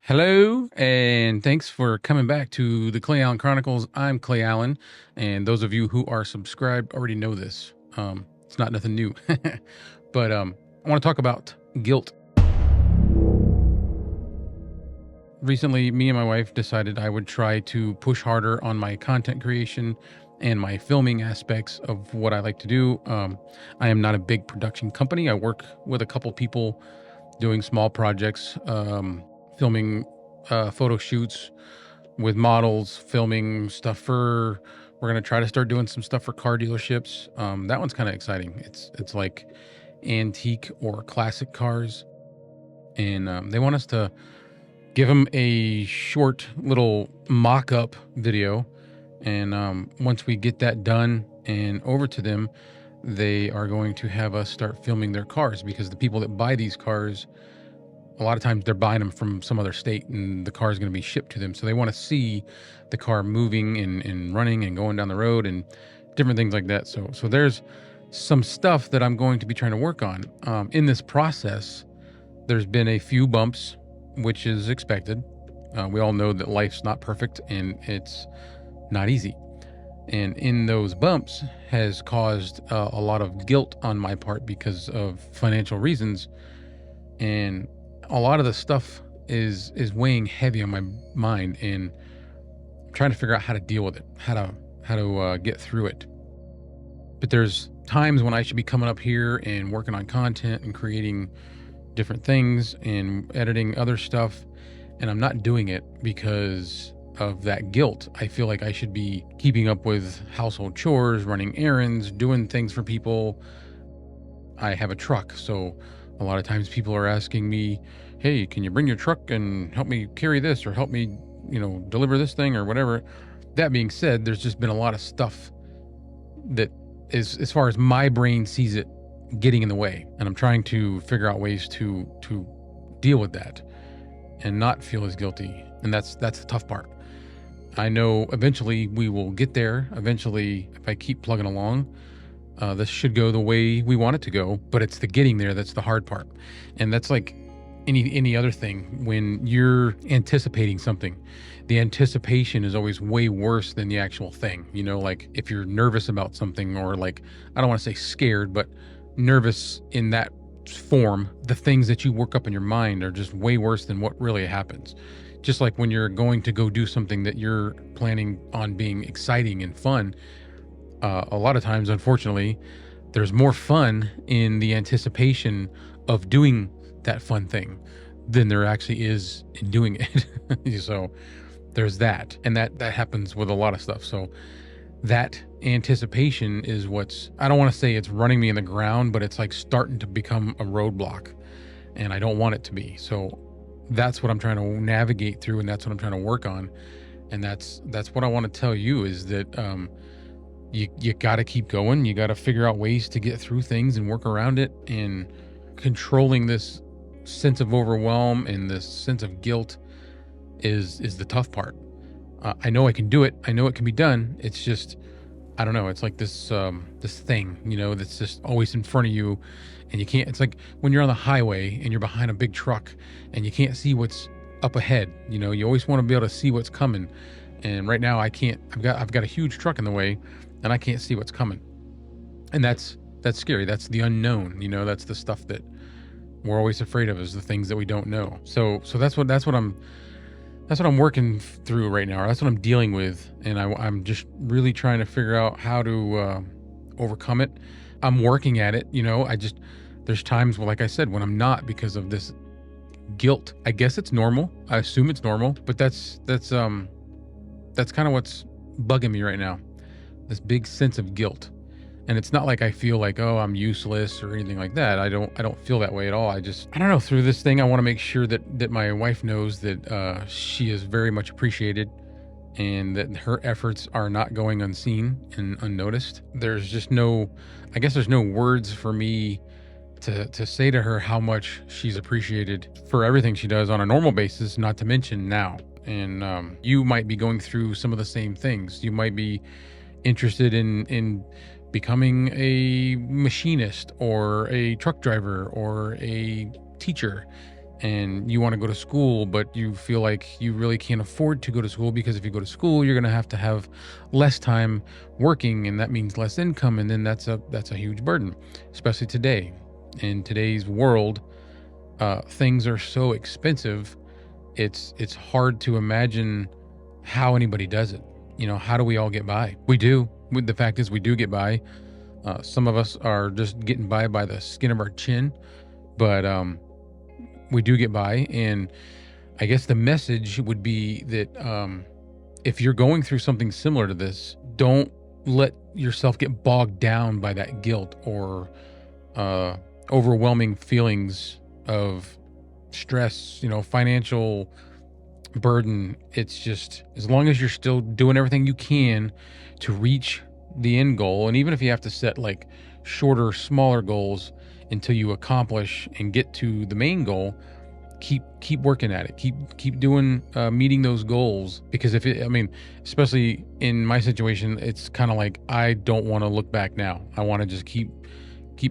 Hello, and thanks for coming back to the ClayAlan Chronicles. I'm ClayAlan, and those of you who are subscribed already know this. It's not nothing new, but I want to talk about guilt. Recently, me and my wife decided I would try to push harder on my content creation and my filming aspects of what I like to do. I am not a big production company. I work with a couple people doing small projects, filming photo shoots with models, filming stuff for. We're gonna try to start doing some stuff for car dealerships. That one's kind of exciting. It's like antique or classic cars, and they want us to give them a short little mock-up video. And once we get that done and over to them, they are going to have us start filming their cars, because the people that buy these cars, a lot of times they're buying them from some other state and the car is going to be shipped to them. So they want to see the car moving and running and going down the road and different things like that. So there's some stuff that I'm going to be trying to work on. In this process, there's been a few bumps, which is expected. We all know that life's not perfect and it's not easy. And in those bumps has caused a lot of guilt on my part because of financial reasons. And a lot of the stuff is weighing heavy on my mind, and I'm trying to figure out how to deal with it, how to get through it. But there's times when I should be coming up here and working on content and creating different things and editing other stuff, and I'm not doing it because of that guilt. I feel like I should be keeping up with household chores, running errands, doing things for people. I have a truck, so a lot of times people are asking me, hey, can you bring your truck and help me carry this, or help me, deliver this thing or whatever. That being said, there's just been a lot of stuff that is, as far as my brain sees it, getting in the way. And I'm trying to figure out ways to deal with that and not feel as guilty. And that's the tough part. I know eventually we will get there. Eventually, if I keep plugging along, this should go the way we want it to go, but it's the getting there that's the hard part. And that's like any other thing. When you're anticipating something, the anticipation is always way worse than the actual thing. Like if you're nervous about something, or like, I don't want to say scared, but nervous in that form, the things that you work up in your mind are just way worse than what really happens. Just like when you're going to go do something that you're planning on being exciting and fun, a lot of times, unfortunately, there's more fun in the anticipation of doing that fun thing than there actually is in doing it. So there's that. And that happens with a lot of stuff. So that anticipation is what's, I don't want to say it's running me in the ground, but it's like starting to become a roadblock, and I don't want it to be. So that's what I'm trying to navigate through, and that's what I'm trying to work on. And that's what I want to tell you, is that you got to keep going. You got to figure out ways to get through things and work around it, and controlling this sense of overwhelm and this sense of guilt is the tough part. I know I can do it. I know it can be done. It's just, I don't know. It's like this thing, that's just always in front of you, and you can't. It's like when you're on the highway and you're behind a big truck and you can't see what's up ahead. You always want to be able to see what's coming. And right now I can't. I've got a huge truck in the way, and I can't see what's coming. And that's scary. That's the unknown. That's the stuff that we're always afraid of, is the things that we don't know. So that's what I'm working through right now. Or that's what I'm dealing with. And I'm just really trying to figure out how to overcome it. I'm working at it. There's times, like I said, when I'm not, because of this guilt. I guess it's normal. I assume it's normal, but that's kind of what's bugging me right now. This big sense of guilt. And it's not like I feel like, oh, I'm useless or anything like that. I don't feel that way at all. I don't know. Through this thing, I want to make sure that my wife knows that she is very much appreciated, and that her efforts are not going unseen and unnoticed. There's no words for me to say to her how much she's appreciated for everything she does on a normal basis, not to mention now. And you might be going through some of the same things. You might be interested in becoming a machinist or a truck driver or a teacher, and you want to go to school, but you feel like you really can't afford to go to school, because if you go to school, you're going to have less time working, and that means less income, and then that's a huge burden, especially today. In today's world, things are so expensive. It's hard to imagine how anybody does it. How do we all get by? We do. The fact is, we do get by. Some of us are just getting by the skin of our chin, but we do get by. And I guess the message would be that if you're going through something similar to this, don't let yourself get bogged down by that guilt or overwhelming feelings of stress, financial burden. It's just, as long as you're still doing everything you can to reach the end goal, and even if you have to set like shorter, smaller goals until you accomplish and get to the main goal, keep working at it. Keep doing meeting those goals, because especially in my situation, it's kind of like, I don't want to look back now. I want to just keep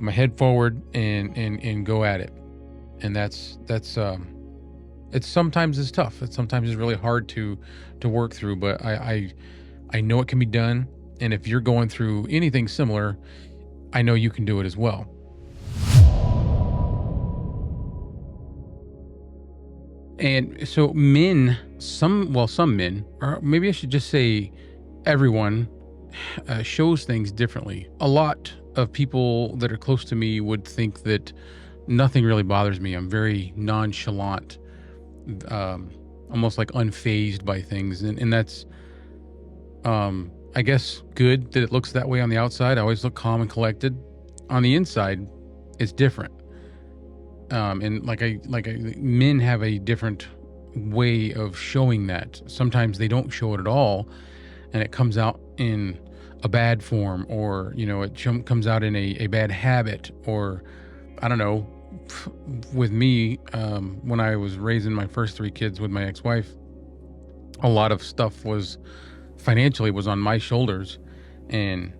my head forward and go at it. And that's sometimes it's tough. Sometimes it's really hard to work through, but I know it can be done. And if you're going through anything similar, I know you can do it as well. And so some men, or maybe I should just say everyone, shows things differently. A lot of people that are close to me would think that nothing really bothers me. I'm very nonchalant, almost like unfazed by things. And that's, I guess, good that it looks that way on the outside. I always look calm and collected. On the inside, it's different. And men have a different way of showing that. Sometimes they don't show it at all, and it comes out in a bad form, or it comes out in a bad habit, or I don't know. With me, when I was raising my first 3 kids with my ex-wife, a lot of stuff was financially was on my shoulders, and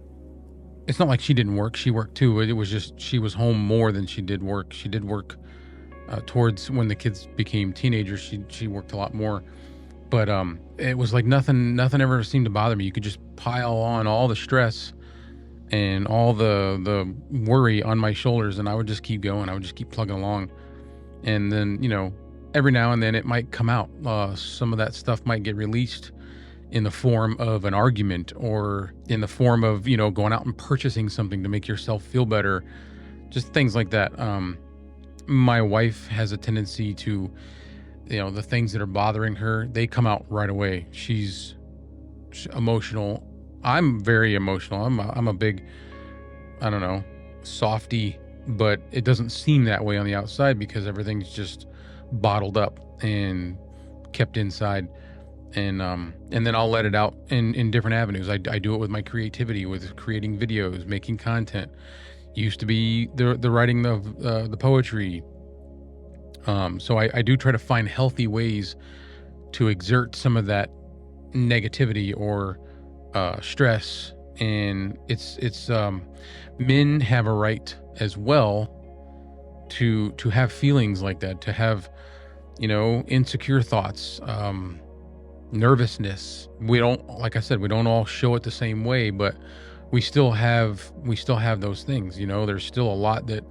it's not like she didn't work. She worked too. It was just, she was home more than she did work. She did work towards when the kids became teenagers. She worked a lot more, but it was like nothing ever seemed to bother me. You could just pile on all the stress and all the worry on my shoulders, and I would just keep going. I would just keep plugging along. And then, every now and then it might come out. Some of that stuff might get released in the form of an argument, or in the form of, going out and purchasing something to make yourself feel better. Just things like that. My wife has a tendency to, the things that are bothering her, they come out right away. She's emotional. I'm very emotional. I'm a big, I don't know, softy, but it doesn't seem that way on the outside, because everything's just bottled up and kept inside. And then I'll let it out in different avenues. I do it with my creativity, with creating videos, making content. Used to be the writing of the poetry. So I do try to find healthy ways to exert some of that negativity or stress. And it's men have a right as well to have feelings like that, to have, insecure thoughts, nervousness. We don't, like I said, we don't all show it the same way, but we still have those things. There's still a lot that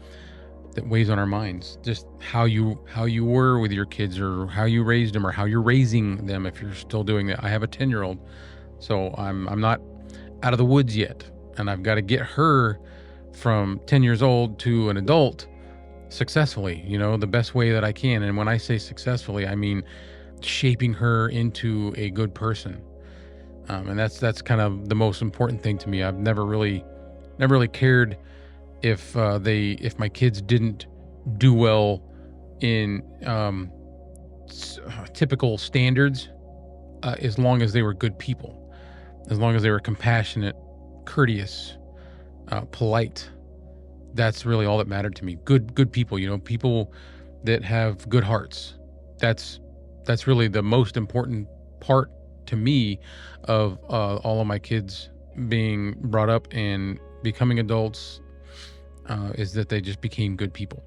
weighs on our minds. Just how you were with your kids, or how you raised them, or how you're raising them, if you're still doing that. I have a 10-year-old, so I'm not out of the woods yet, and I've got to get her from 10 years old to an adult successfully, the best way that I can. And when I say successfully, I mean shaping her into a good person. And that's kind of the most important thing to me. I've never really cared if my kids didn't do well in typical standards, as long as they were good people, as long as they were compassionate, courteous, polite. That's really all that mattered to me. Good people, people that have good hearts. That's really the most important part to me of all of my kids being brought up and becoming adults, is that they just became good people.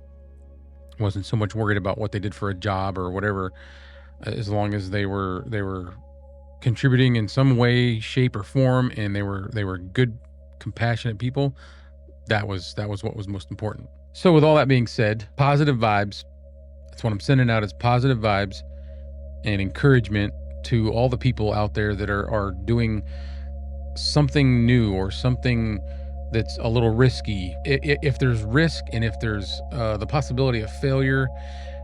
Wasn't so much worried about what they did for a job or whatever, as long as they were contributing in some way, shape, or form, and they were good, compassionate people. That was what was most important. So with all that being said, positive vibes. That's what I'm sending out, is positive vibes and encouragement to all the people out there that are doing something new or something that's a little risky. If there's risk and if there's the possibility of failure,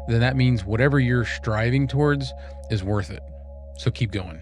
then that means whatever you're striving towards is worth it. So keep going.